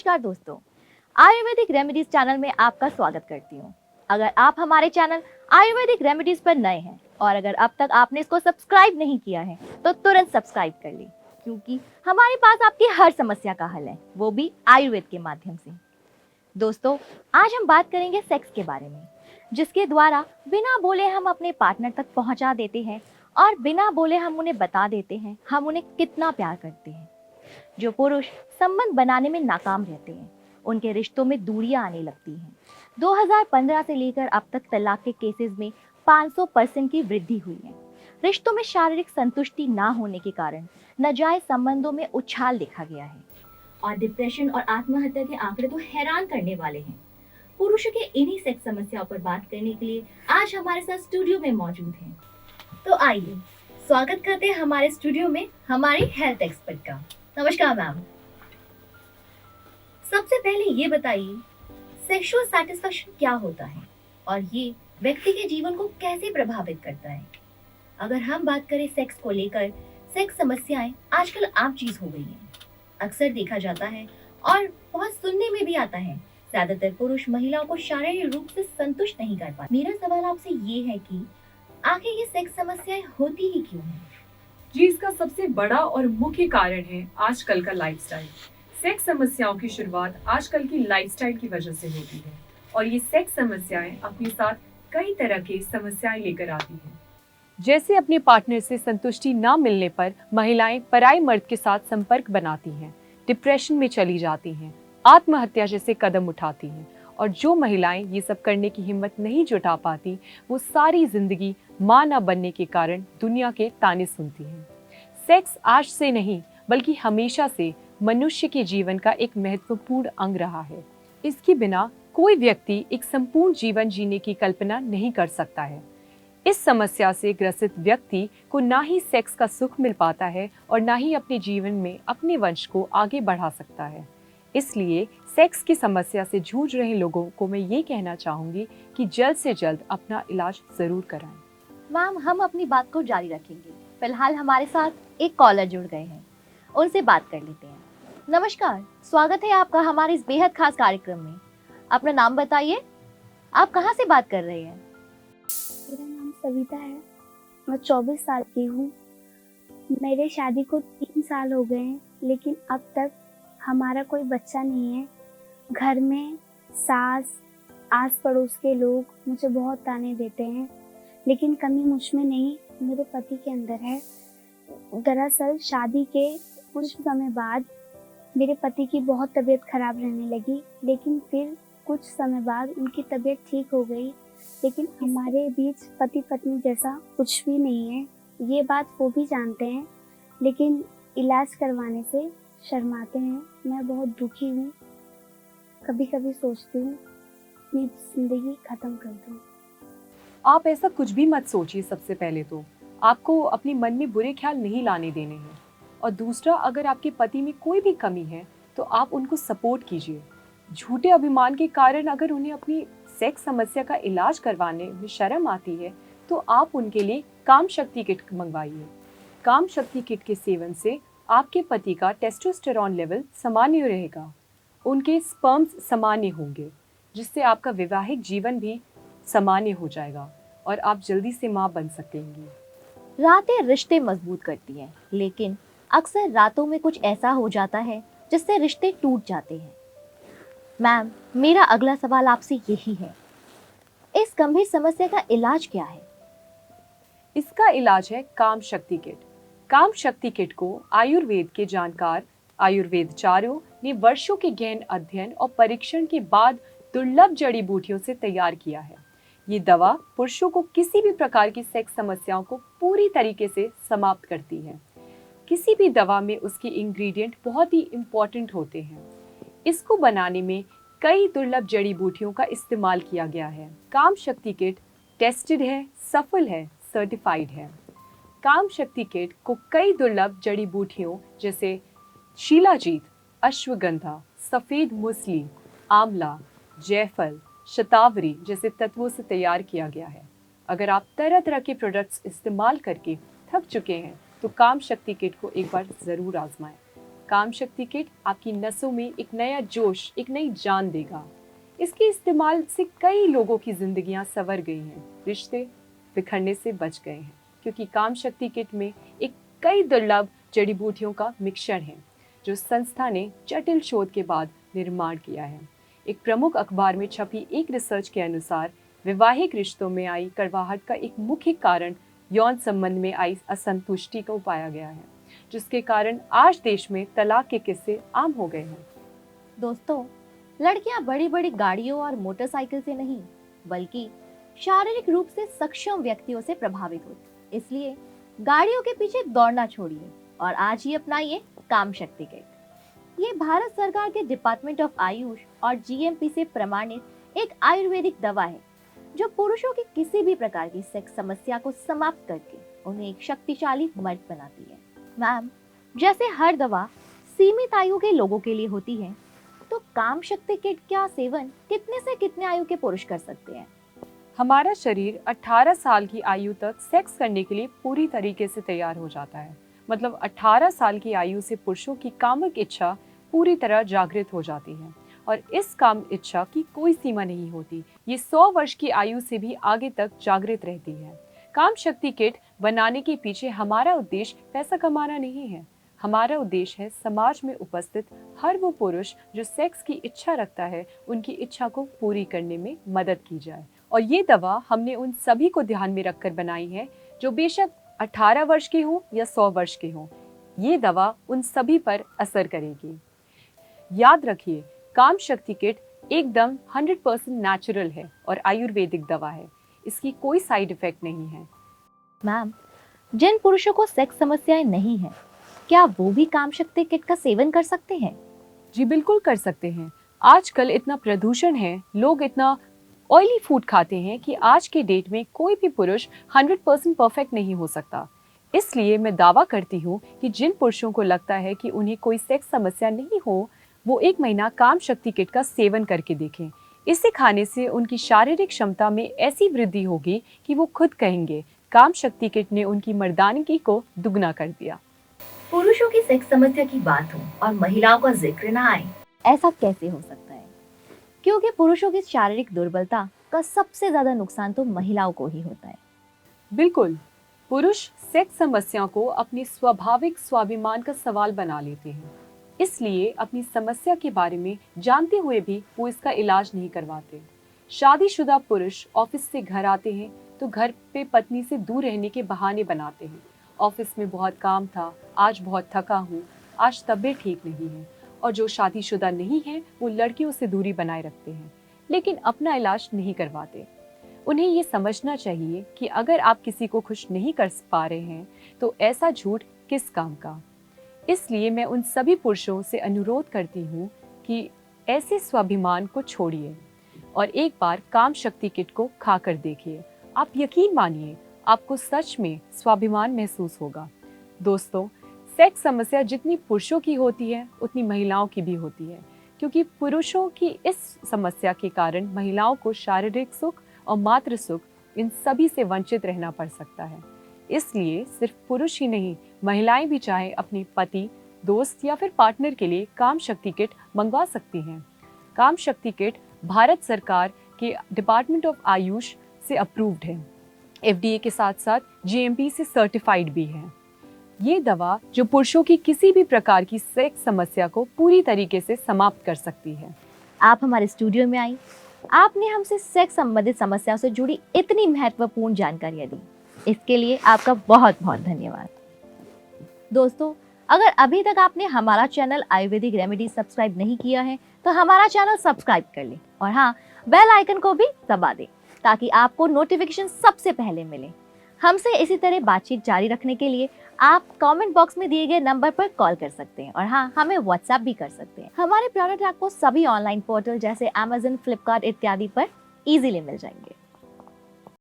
नमस्कार दोस्तों, Ayurvedic remedies channel में आपका स्वागत करती हूँ। अगर आप हमारे चैनल आयुर्वेदिक रेमेडीज पर नए हैं और अगर अब तक आपने इसको सब्सक्राइब नहीं किया है तो तुरंत सब्सक्राइब कर लें, क्योंकि हमारे पास आपकी हर समस्या का हल है, वो भी आयुर्वेद के माध्यम से। दोस्तों, आज हम बात करेंगे सेक्स के बारे में, जिसके द्वारा बिना बोले हम अपने पार्टनर तक पहुंचा देते हैं और बिना बोले हम उन्हें बता देते हैं हम उन्हें कितना प्यार करते हैं। जो पुरुष संबंध बनाने में नाकाम रहते हैं, उनके रिश्तों में दूरियां आने लगती हैं। 2015 से लेकर अब तक तलाक के केसेस में 500% की वृद्धि हुई है। रिश्तों में शारीरिक संतुष्टि ना होने के कारण नाजायज संबंधों में उछाल देखा गया है और डिप्रेशन और आत्महत्या के आंकड़े तो हैरान करने वाले हैं। पुरुषों के इन्हीं सेक्स समस्याओं पर बात करने के लिए आज हमारे साथ स्टूडियो में मौजूद हैं। तो आइए स्वागत करते हैं हमारे स्टूडियो में हमारी हेल्थ एक्सपर्ट का। नमस्कार मैम। सबसे पहले ये बताइए, सेक्सुअल सैटिस्फैक्शन क्या होता है और ये व्यक्ति के जीवन को कैसे प्रभावित करता है? अगर हम बात करें सेक्स को लेकर, सेक्स समस्याएं आजकल आम चीज हो गई हैं। अक्सर देखा जाता है और बहुत सुनने में भी आता है, ज्यादातर पुरुष महिलाओं को शारीरिक रूप से संतुष्ट नहीं कर पाते। मेरा सवाल आपसे ये है कि आखिर ये सेक्स समस्याएं होती ही क्यों हैं? जी, इसका सबसे बड़ा और मुख्य कारण है आजकल का लाइफस्टाइल। सेक्स समस्याओं की शुरुआत आजकल की लाइफस्टाइल की वजह से होती है और ये सेक्स समस्याएं अपने साथ कई तरह की समस्याएं लेकर आती हैं। जैसे अपने पार्टनर से संतुष्टि ना मिलने पर महिलाएं पराई मर्द के साथ संपर्क बनाती हैं, डिप्रेशन में चली जाती हैं, आत्महत्या जैसे कदम उठाती हैं और जो महिलाएं ये सब करने की हिम्मत नहीं जुटा पाती, वो सारी जिंदगी मां न बनने के कारण दुनिया के ताने सुनती हैं। सेक्स आज से नहीं बल्कि हमेशा से मनुष्य के जीवन का एक महत्वपूर्ण अंग रहा है। इसके बिना कोई व्यक्ति एक संपूर्ण जीवन जीने की कल्पना नहीं कर सकता है। इस समस्या से ग्रसित व्यक्ति को ना ही सेक्स का सुख मिल पाता है और ना ही अपने जीवन में अपने वंश को आगे बढ़ा सकता है। इसलिए सेक्स की समस्या से जूझ रहे लोगों को मैं ये कहना चाहूंगी कि जल्द से जल्द अपना इलाज जरूर कराएं। मैम, हम अपनी बात को जारी रखेंगे। फिलहाल हमारे साथ एक कॉलर जुड़ गए हैं, उनसे बात कर लेते हैं। नमस्कार, स्वागत है आपका हमारे इस बेहद खास कार्यक्रम में। अपना नाम बताइए, आप कहाँ से बात कर रहे हैं? मेरा नाम सविता है, मैं 24 साल की हूँ। मेरे शादी को 3 साल हो गए हैं, लेकिन अब तक हमारा कोई बच्चा नहीं है। घर में सास, आस पड़ोस के लोग मुझे बहुत ताने देते हैं, लेकिन कमी मुझ में नहीं, मेरे पति के अंदर है। दरअसल शादी के कुछ समय बाद मेरे पति की बहुत तबीयत खराब रहने लगी, लेकिन फिर कुछ समय बाद उनकी तबीयत ठीक हो गई। लेकिन हमारे बीच पति पत्नी जैसा कुछ भी नहीं है, ये बात वो भी जानते हैं, लेकिन इलाज करवाने से शर्माते हैं। मैं बहुत दुखी हूँ, कभी कभी सोचती हूँ अपनी जिंदगी खत्म कर दूँ। आप ऐसा कुछ भी मत सोचिए। सबसे पहले तो आपको अपने मन में बुरे ख्याल नहीं लाने देने हैं और दूसरा, अगर आपके पति में कोई भी कमी है तो आप उनको सपोर्ट कीजिए। झूठे अभिमान के कारण अगर उन्हें अपनी सेक्स समस्या का इलाज करवाने में शर्म आती है तो आप उनके लिए काम शक्ति किट मंगवाइए। काम शक्ति किट के सेवन से आपके पति का टेस्टोस्टेरॉन लेवल सामान्य रहेगा, उनके स्पर्म्स सामान्य होंगे, जिससे आपका वैवाहिक जीवन भी सामान्य हो जाएगा और आप जल्दी से मां बन सकेंगी। रातें रिश्ते मजबूत करती हैं, लेकिन अक्सर रातों में कुछ ऐसा हो जाता है जिससे रिश्ते टूट जाते हैं। मैम, मेरा अगला सवाल आपसे यही है, इस गंभीर समस्या का इलाज क्या है? इसका इलाज है काम शक्ति किट। काम शक्ति किट को आयुर्वेद के जानकार आयुर्वेदचार्यों ने वर्षों के गहन अध्ययन और परीक्षण के बाद दुर्लभ जड़ी बूटियों से तैयार किया है। ये दवा पुरुषों को किसी भी प्रकार की सेक्स समस्याओं को पूरी तरीके से समाप्त करती है। किसी भी दवा में उसके इंग्रेडिएंट बहुत ही इम्पोर्टेंट होते हैं। इसको बनाने में कई दुर्लभ जड़ी बूटियों का इस्तेमाल किया गया है। काम शक्ति किट टेस्टेड है, सफल है, सर्टिफाइड है। काम शक्ति किट को कई दुर्लभ जड़ी बूटियों जैसे शीलाजीत, अश्वगंधा, सफेद मुसली, आंवला, जायफल, शतावरी जैसे तत्वों से तैयार किया गया है। अगर आप तरह तरह के प्रोडक्ट्स इस्तेमाल करके थक चुके हैं तो काम शक्ति किट को एक बार जरूर आजमाएं। काम शक्ति किट आपकी नसों में एक नया जोश, एक नई जान देगा। इसके इस्तेमाल से कई लोगों की जिंदगियां संवर गई हैं, रिश्ते बिखरने से बच गए हैं, क्योंकि काम शक्ति किट में एक कई दुर्लभ जड़ी बूटियों का मिश्रण है जो संस्था ने जटिल शोध के बाद निर्माण किया है। एक प्रमुख अखबार में छपी एक रिसर्च के अनुसार वैवाहिक रिश्तों में आई कड़वाहट का एक मुख्य कारण यौन संबंध में आई असंतुष्टि को पाया गया है, जिसके कारण आज देश में तलाक के किस्से आम हो गए हैं। दोस्तों, लड़कियां बड़ी बड़ी गाड़ियों और मोटरसाइकिल से नहीं बल्कि शारीरिक रूप से सक्षम व्यक्तियों से प्रभावित होती, इसलिए गाड़ियों के पीछे दौड़ना छोड़िए और आज ही अपनाइए काम शक्ति किट। ये भारत सरकार के डिपार्टमेंट ऑफ आयुष और जीएमपी से प्रमाणित एक आयुर्वेदिक दवा है जो पुरुषों की किसी भी प्रकार की सेक्स समस्या को समाप्त करके उन्हें एक शक्तिशाली मर्द बनाती है। मैम, जैसे हर दवा सीमित आयु के लोगों के लिए होती है, तो काम शक्ति किट का सेवन कितने से कितने आयु के पुरुष कर सकते हैं? हमारा शरीर 18 साल की आयु तक सेक्स करने के लिए पूरी तरीके से तैयार हो जाता है। मतलब 18 साल की आयु से पुरुषों की कामुक इच्छा पूरी तरह जागृत हो जाती है और इस काम इच्छा की कोई सीमा नहीं होती। ये 100 वर्ष की आयु से भी आगे तक जागृत रहती है। काम शक्ति किट बनाने के पीछे हमारा उद्देश्य पैसा कमाना नहीं है। हमारा उद्देश्य है समाज में उपस्थित हर वो पुरुष जो सेक्स की इच्छा रखता है, उनकी इच्छा को पूरी करने में मदद की जाए। और ये दवा हमने उन सभी को ध्यान में रखकर बनाई है जो बेशक 18 वर्ष के हों या 100 वर्ष के हों। ये दवा उन सभी पर असर करेगी। याद रखिए, काम शक्ति किट एकदम 100% नेचुरल है और आयुर्वेदिक दवा है। इसकी कोई साइड इफेक्ट नहीं है। मैम, जिन पुरुषों को सेक्स समस्याएं नहीं है, क्या वो भी काम शक्ति किट का सेवन कर सकते हैं? जी बिल्कुल कर सकते हैं। आजकल इतना प्रदूषण है, लोग इतना ऑयली फूड खाते हैं कि आज के डेट में कोई भी पुरुष 100% परफेक्ट नहीं हो सकता। इसलिए मैं दावा करती हूँ कि जिन पुरुषों को लगता है कि उन्हें कोई सेक्स समस्या नहीं हो, वो 1 महीना काम शक्ति किट का सेवन करके देखें। इसे खाने से उनकी शारीरिक क्षमता में ऐसी वृद्धि होगी कि वो खुद कहेंगे काम शक्ति किट ने उनकी मर्दानगी को दुगना कर दिया। पुरुषों की सेक्स समस्या की बात हो और महिलाओं का जिक्र ना आए, ऐसा कैसे हो सकता है? क्योंकि पुरुषों की शारीरिक दुर्बलता का सबसे ज्यादा नुकसान तो महिलाओं को ही होता है। बिल्कुल, पुरुष सेक्स समस्या को अपने स्वाभाविक स्वाभिमान का सवाल बना लेते हैं। इसलिए अपनी समस्या के बारे में जानते हुए भी वो इसका इलाज नहीं करवाते। शादीशुदा पुरुष ऑफिस से घर आते हैं तो घर पे पत्नी से दूर रहने के बहाने बनाते हैं। ऑफिस में बहुत काम था, आज बहुत थका हूँ, आज तबीयत ठीक नहीं है। और जो शादीशुदा नहीं है वो लड़कियों से दूरी बनाए रखते हैं, लेकिन अपना इलाज नहीं करवाते। उन्हें ये समझना चाहिए कि अगर आप किसी को खुश नहीं कर पा रहे हैं तो ऐसा झूठ किस काम का। इसलिए मैं उन सभी पुरुषों से अनुरोध करती हूँ कि ऐसे स्वाभिमान को छोड़िए और एक बार काम शक्ति किट को खाकर देखिए। आप यकीन मानिए, आपको सच में स्वाभिमान महसूस होगा। दोस्तों, सेक्स समस्या जितनी पुरुषों की होती है उतनी महिलाओं की भी होती है, क्योंकि पुरुषों की इस समस्या के कारण महिलाओं को शारीरिक सुख और मातृ सुख इन सभी से वंचित रहना पड़ सकता है। इसलिए सिर्फ पुरुष ही नहीं, महिलाएं भी चाहे अपने पति, दोस्त या फिर पार्टनर के लिए काम शक्ति किट मंगवा सकती हैं। काम शक्ति किट भारत सरकार के डिपार्टमेंट ऑफ आयुष से अप्रूव्ड है, FDA के साथ साथ GMP से सर्टिफाइड भी है। ये दवा जो पुरुषों की किसी भी प्रकार की सेक्स समस्या को पूरी तरीके से समाप्त कर सकती है। आप हमारे स्टूडियो में आई, आपने हमसे सेक्स संबंधित समस्याओं से जुड़ी इतनी महत्वपूर्ण जानकारियां दी, इसके लिए आपका बहुत बहुत धन्यवाद। दोस्तों, अगर अभी तक आपने हमारा चैनल आयुर्वेदिक रेमेडी सब्सक्राइब नहीं किया है तो हमारा चैनल सब्सक्राइब कर लें और हाँ, बेल आइकन को भी दबा दें ताकि आपको नोटिफिकेशन सबसे पहले मिले। हमसे इसी तरह बातचीत जारी रखने के लिए आप कमेंट बॉक्स में दिए गए नंबर पर कॉल कर सकते हैं और हाँ, हमें व्हाट्सएप भी कर सकते हैं। हमारे प्रोडक्ट आपको सभी ऑनलाइन पोर्टल जैसे Amazon, Flipkart इत्यादि पर इजीली मिल जाएंगे।